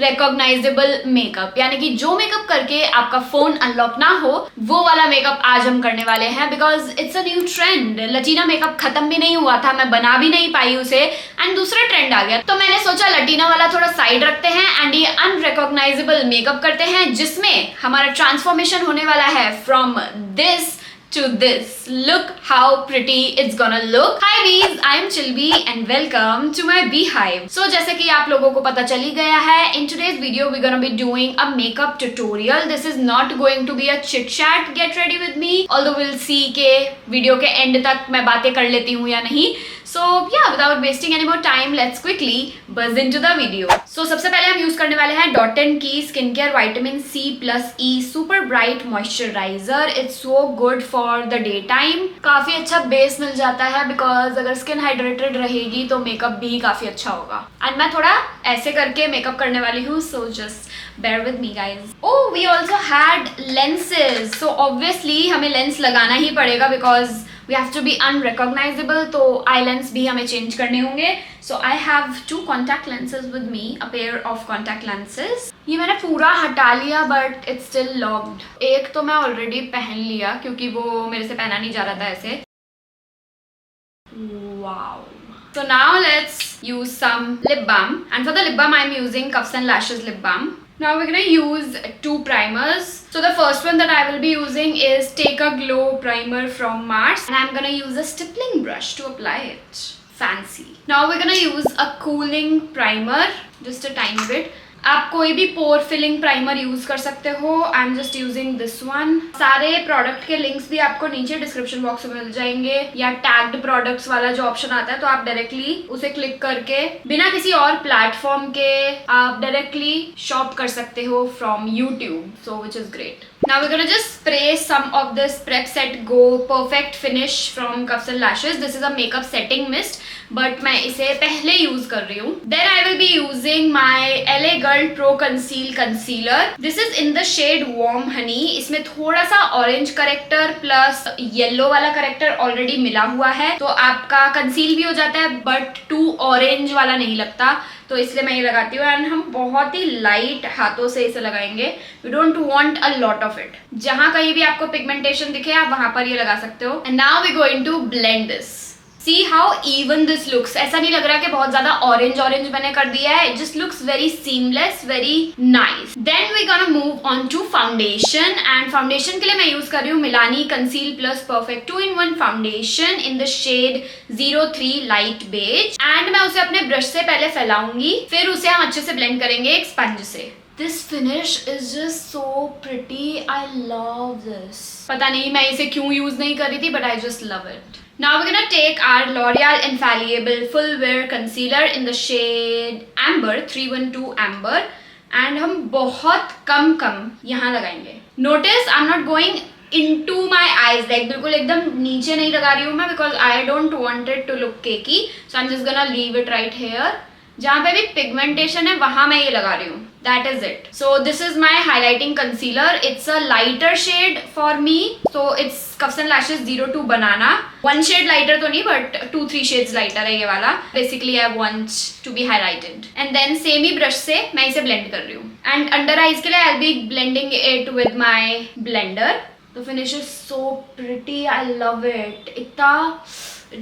Unrecognisable makeup, यानी कि जो मेकअप करके आपका फोन अनलॉक ना हो वो वाला मेकअप आज हम करने वाले हैं, because it's a new trend. Latina makeup खत्म भी नहीं हुआ था, मैं बना भी नहीं पाई उसे, एंड दूसरा ट्रेंड आ गया, तो मैंने सोचा लटीना वाला थोड़ा साइड रखते हैं एंड ये अनरिकॉग्नाइजेबल मेकअप करते हैं, जिसमें हमारा ट्रांसफॉर्मेशन होने वाला है from this to this. Look how pretty it's gonna look. Hi bees, I am Chilby and welcome to my beehive. So जैसे कि आप लोगों को पता चल ही गया है, in today's video we're gonna be doing a makeup tutorial. This is not going to be a chit chat. Get ready with me. Although we'll see के वीडियो के एंड तक मैं बातें कर लेती हूँ या नहीं. So yeah, without wasting any more time, let's quickly buzz into the video. So सबसे पहले हम यूज करने वाले हैं Dot & Key skin care vitamin C+E super bright moisturiser. It's so good for the day time. काफी अच्छा base मिल जाता है, बिकॉज अगर स्किन हाइड्रेटेड रहेगी तो मेकअप भी काफी अच्छा होगा. एंड मैं थोड़ा ऐसे करके मेकअप करने वाली हूँ, so just bear with me guys. Oh, we also had lenses. So obviously हमें लेंस लगाना ही पड़ेगा because we have to be unrecognizable. तो आई लेंस भी हमें चेंज करने होंगे. So I have 2 contact lenses with me, a pair of contact lenses. ये मैंने पूरा हटा लिया but it's still locked. एक तो मैं ऑलरेडी पहन लिया क्योंकि वो मेरे से पहना नहीं जा रहा था ऐसे. Wow. So now let's use some lip balm, and for the lip balm I'm using Cuffs and Lashes lip balm. Now we're gonna use 2 primers. So the first one that I will be using is Take a Glow primer from Mars, and I'm gonna use a stippling brush to apply it. Fancy. Now we're gonna use a cooling primer, just a tiny bit. आप कोई भी पोर filling primer use कर सकते हो. आई am just using this one. सारे product के links भी आपको नीचे डिस्क्रिप्शन बॉक्स में मिल जाएंगे, या टैग्ड प्रोडक्ट्स वाला जो ऑप्शन आता है तो आप डायरेक्टली उसे क्लिक करके बिना किसी और प्लेटफॉर्म के आप डायरेक्टली शॉप कर सकते हो from YouTube, so which is great. Now we're gonna just spray some of this Prep Set Go Perfect Finish from Cuffs and Lashes. This is a makeup setting mist, but मैं इसे पहले use कर रही हूँ. Then I will be using my LA Girl Pro Conceal Concealer. This is in the shade Warm Honey. इसमें थोड़ा सा orange character plus yellow वाला करेक्टर ऑलरेडी मिला हुआ है, तो आपका कंसील भी हो जाता है बट टू ऑरेंज वाला नहीं लगता, तो इसलिए मैं ये लगाती हूँ. एंड हम बहुत ही लाइट हाथों से इसे लगाएंगे. We don't want a lot of it. जहां कहीं भी आपको पिगमेंटेशन दिखे आप वहां पर ये लगा सकते हो. And now we going to blend this. See how even this looks. ऐसा नहीं लग रहा कि बहुत ज्यादा ऑरेंज ऑरेंज मैंने कर दिया है. It just looks very seamless, very nice. Then we gonna move on to foundation. And foundation के लिए मैं यूज कर रही हूँ Milani Conceal Plus Perfect 2-in-1 Foundation in the shade 03 Light Beige. And मैं उसे अपने ब्रश से पहले फैलाऊंगी, फिर उसे हम अच्छे से ब्लेंड करेंगे एक स्पंज से. This finish is just so pretty. I love this. पता नहीं मैं इसे क्यों यूज नहीं कर रही थी, but I just love it. Now we're gonna take our L'Oreal Infallible Full Wear Concealer in the shade Amber 312 Amber, and हम बहुत कम यहाँ लगाएंगे. Notice I'm not going into my eyes, like बिल्कुल एकदम नीचे नहीं लगा रही हूँ मैं, because I don't want it to look cakey, so I'm just gonna leave it right here. जहाँ पे भी पिगमेंटेशन है वहां मैं ये लगा रही हूँ. That is it. So this is my highlighting concealer. It's a lighter shade for me. So it's Cuffs and Lashes 02 Banana. 1 shade lighter तो नहीं, but 2-3 shades lighter है ये वाला. Basically I want to be highlighted. And then same he brush से मैं इसे blend कर रही हूँ. And under eyes के लिए I'll be blending it with my blender. The finish is so pretty. I love it. इतना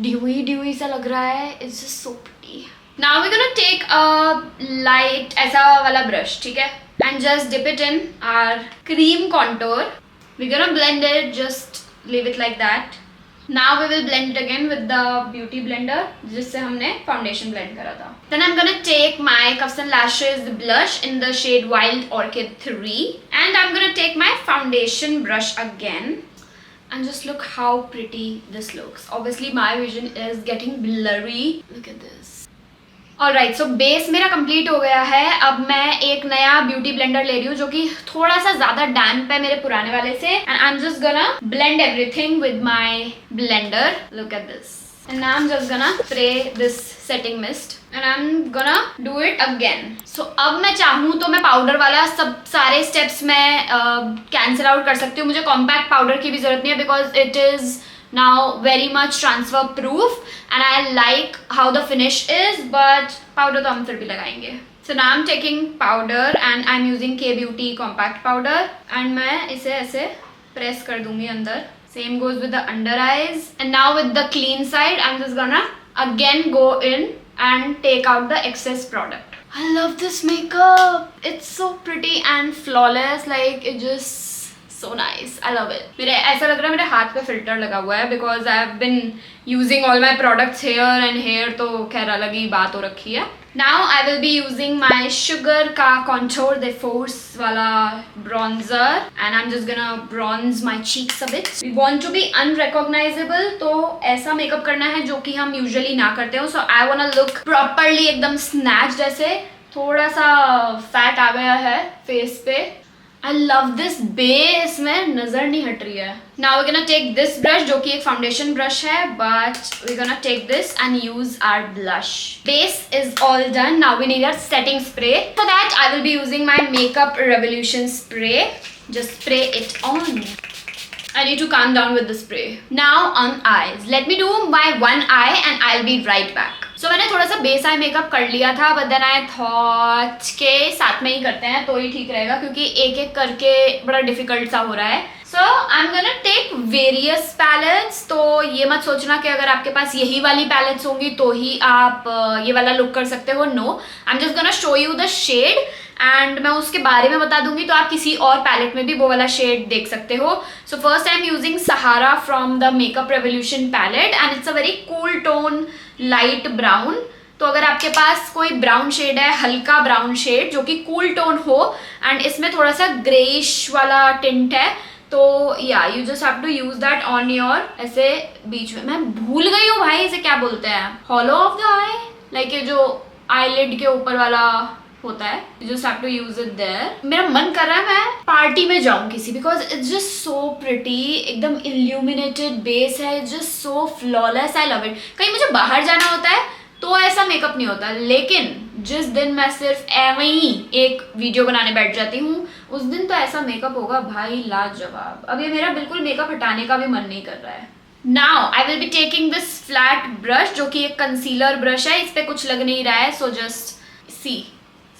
dewy सा लग रहा है. It's just so pretty. Now we're gonna take a light ऐसा वाला brush, ठीक है, and just dip it in our cream contour. We're gonna blend it, just leave it like that. Now we will blend it again with the beauty blender जिससे हमने foundation blend करा था. Then I'm gonna take my Cuffs and Lashes blush in the shade Wild Orchid 3, and I'm gonna take my foundation brush again. And just look how pretty this looks. Obviously my vision is getting blurry. Look at this. Alright, so base मेरा complete हो गया है. अब मैं एक नया beauty blender ले रही हूँ जो कि थोड़ा सा ज्यादा डैम्प है मेरे पुराने वाले से. And I am just gonna blend everything with my blender. Look at this. And now I am just gonna spray this setting mist and I am gonna do it again. So अब मैं चाहूँ तो मैं powder वाला सब सारे steps में cancel out कर सकती हूँ. मुझे कॉम्पैक्ट पाउडर की भी जरूरत नहीं है, because it is now very much transfer proof and I like how the finish is, but powder तो हम फिर भी लगाएंगे. So now I'm taking powder and I'm using K Beauty compact powder and मैं इसे ऐसे press कर दूंगी अंदर. Same goes with the under eyes. And now with the clean side, I'm just gonna again go in and take out the excess product. I love this makeup. It's so pretty and flawless. Like it just so nice. I love it. मेरे ऐसा लग रहा है मेरे हाथ पे filter लगा हुआ है because I've been using all my products here and here. तो खैर अलग ही बात हो रखी है. Now I will be using my Sugar का Contour de Force वाला bronzer and I'm just gonna bronze my cheeks a bit. We want to be unrecognizable, तो ऐसा मेकअप करना है जो कि हम usually ना करते हो. So I wanna look properly एकदम snatched ऐसे. थोड़ा सा फैट आ गया है फेस पे. I love this base में नजर नहीं हट रही है. Now we're gonna take this brush जो कि एक foundation brush है, but we're gonna take this and use our blush. Base is all done. Now we need our setting spray. For that I will be using my Makeup Revolution spray. Just spray it on. I need to calm down with the spray. Now on eyes. Let me do my one eye and I'll be right back. So मैंने थोड़ा सा base eye makeup कर लिया था, but then I thought के साथ में ही करते हैं तो ही ठीक रहेगा क्योंकि एक एक करके बड़ा डिफिकल्ट सा हो रहा है. So I'm gonna take various palettes. तो ये मत सोचना कि अगर आपके पास यही वाली palettes होंगी तो ही आप ये वाला लुक कर सकते हो. No, I'm just gonna show you the shade and मैं उसके बारे में बता दूंगी तो आप किसी और पैलेट में भी वो वाला शेड देख सकते हो. So first I am using Sahara from the makeup revolution palette and it's a very cool tone light brown. तो अगर आपके पास कोई ब्राउन शेड है, हल्का ब्राउन शेड जो कि कूल टोन हो एंड इसमें थोड़ा सा ग्रेइश वाला टिंट है, तो या you just have to use that on your ऐसे बीच में. मैं भूल गई हूँ भाई इसे क्या बोलते हैं, hollow of the I, like ये जो आईलिड के ऊपर वाला होता है. You just have to use it there. मेरा मन कर रहा है मैं पार्टी में जाऊँ किसी, because it's just so pretty. एकदम illuminated base है, it's just so flawless. I love it. कहीं मुझे बाहर जाना होता है तो ऐसा मेकअप नहीं होता, लेकिन जिस दिन मैं सिर्फ ऐਵੇਂ ही एक वीडियो बनाने बैठ जाती हूँ उस दिन तो ऐसा मेकअप होगा भाई लाजवाब. अब ये मेरा बिल्कुल मेकअप हटाने का भी मन नहीं कर रहा है. Now I will be taking this flat brush जो कि एक कंसीलर ब्रश है. इस पे कुछ लग नहीं रहा है, so just see.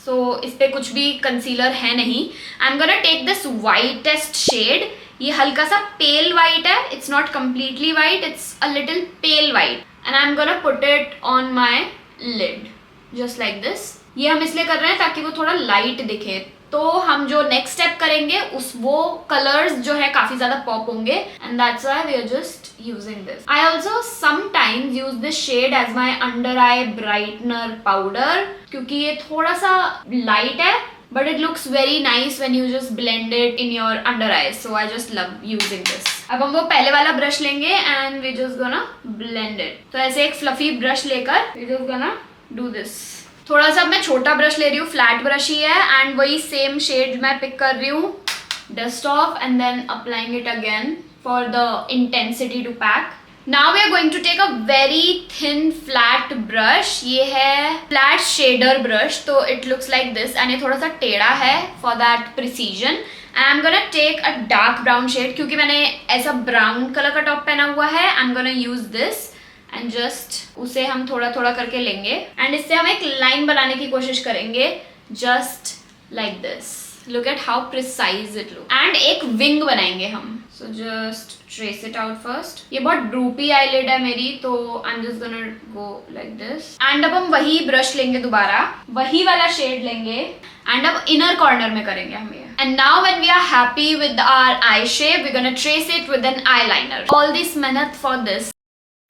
So इस पे कुछ भी कंसीलर है नहीं. I'm gonna take this whitest shade. ये हल्का सा पेल वाइट है. It's not completely white. It's a little pale white. And I'm gonna put it on my lid, just like this. ये हम इसलिए कर रहे हैं ताकि वो थोड़ा लाइट दिखे. तो हम जो नेक्स्ट स्टेप करेंगे उस वो कलर्स जो है काफी ज्यादा पॉप होंगे and that's why we are just using this. I also sometimes use this shade as my under eye brightener powder क्योंकि ये थोड़ा सा लाइट है but it looks very nice when you just blend it in your under eyes. So I just love using this. अब हम वो पहले वाला ब्रश लेंगे and we just gonna blend it. तो ऐसे एक fluffy ब्रश लेकर we just gonna do this. थोड़ा सा मैं छोटा ब्रश ले रही हूँ, फ्लैट ब्रश ही है एंड वही सेम शेड मैं पिक कर रही हूँ. Dust off and then applying it again for the intensity to pack. Now we are going to take a very thin flat brush. ये है फ्लैट शेडर ब्रश, तो it looks like this and ये थोड़ा सा टेढ़ा है for that precision. And I am gonna take a dark brown shade क्योंकि मैंने ऐसा ब्राउन कलर का टॉप पहना हुआ है. आई am gonna use this and just उसे हम थोड़ा थोड़ा करके लेंगे एंड इससे हम एक लाइन बनाने की कोशिश करेंगे just like this. Look at how precise it look. And एक विंग बनाएंगे हम. So just trace it out first. ये बहुत ड्रूपी आईलिड है मेरी, तो आई am just gonna go like this. And अब हम वही ब्रश लेंगे, दोबारा वही वाला शेड लेंगे एंड अब इनर कॉर्नर में करेंगे हम ये. And now when we are happy with our eye shape, we're gonna trace it with an eyeliner. All this मेहनत for this.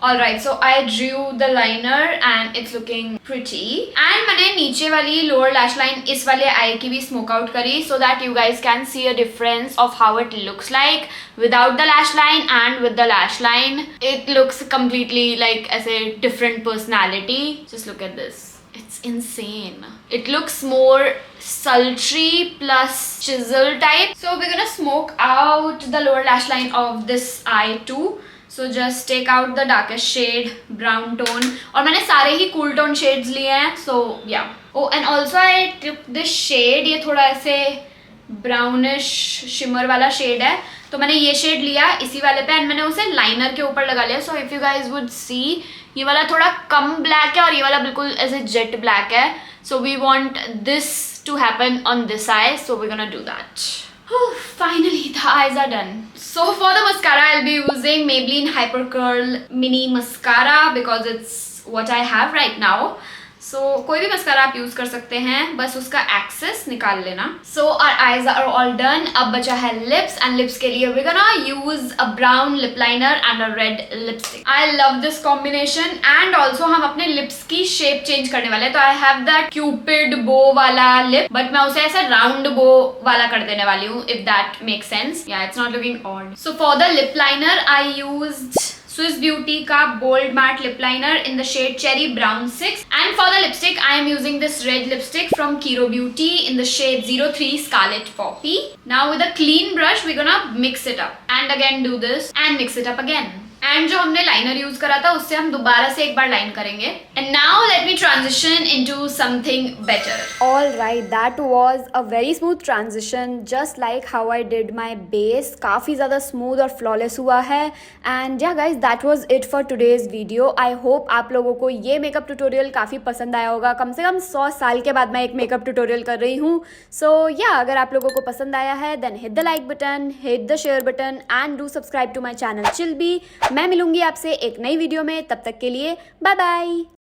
Alright, so I drew the liner and it's looking pretty. And मैंने नीचे वाली lower lash line इस वाले eye की भी smoke out करी so that you guys can see a difference of how it looks like without the lash line and with the lash line. It looks completely like as a different personality. Just look at this. It's insane. It looks more sultry plus chisel type. So we're gonna smoke out the lower lash line of this eye too. So just take out the darkest shade, brown tone. और मैंने सारे ही cool tone shades लिए हैं. So yeah. Oh, and also I took this shade. ये थोड़ा ऐसे brownish shimmer वाला shade है. तो मैंने ये shade लिया इसी वाले पे and मैंने उसे liner के ऊपर लगा लिया. So if you guys would see, ये वाला थोड़ा कम black है और ये वाला बिल्कुल ऐसे jet black है. So we want this to happen on this eye, so we're gonna do that. Finally, the eyes are done. So for the mascara, I'll be using Maybelline Hyper Curl Mini Mascara because it's what I have right now. So कोई भी mascara आप use कर सकते हैं, बस उसका access निकाल लेना. So our eyes are all done. अब बचा है lips, and lips के लिए we're gonna use a brown lip liner and a red lipstick. I love this combination, and also हम अपने lips की shape change करने वाले हैं. तो I have that cupid bow वाला lip, but मैं उसे ऐसे round bow वाला कर देने वाली हूँ, if that makes sense. Yeah, it's not looking odd. So for the lip liner, I used Swiss Beauty का Bold Matte Lip Liner in the shade Cherry Brown 6. And for the lipstick, I am using this red lipstick from Kiro Beauty in the shade 03 Scarlet Poppy. Now with a clean brush, we're gonna mix it up. And again do this and mix it up again. And जो हमने liner use करा था उससे हम दोबारा से एक बार line करेंगे. And now let me transition into something better. Alright, that was a very smooth transition, just like how I did my base. काफ़ी ज़्यादा smooth और flawless हुआ है. And yeah guys, that was it for today's video. I hope आप लोगों को ये makeup tutorial काफ़ी पसंद आया होगा. कम से कम 100 साल के बाद मैं एक मेकअप ट्यूटोरियल कर रही हूँ. So yeah, अगर आप लोगों को पसंद आया है then hit the like button, hit the share button and do subscribe to my channel Chilby. मैं मिलूंगी आपसे एक नई वीडियो में. तब तक के लिए बाय बाय.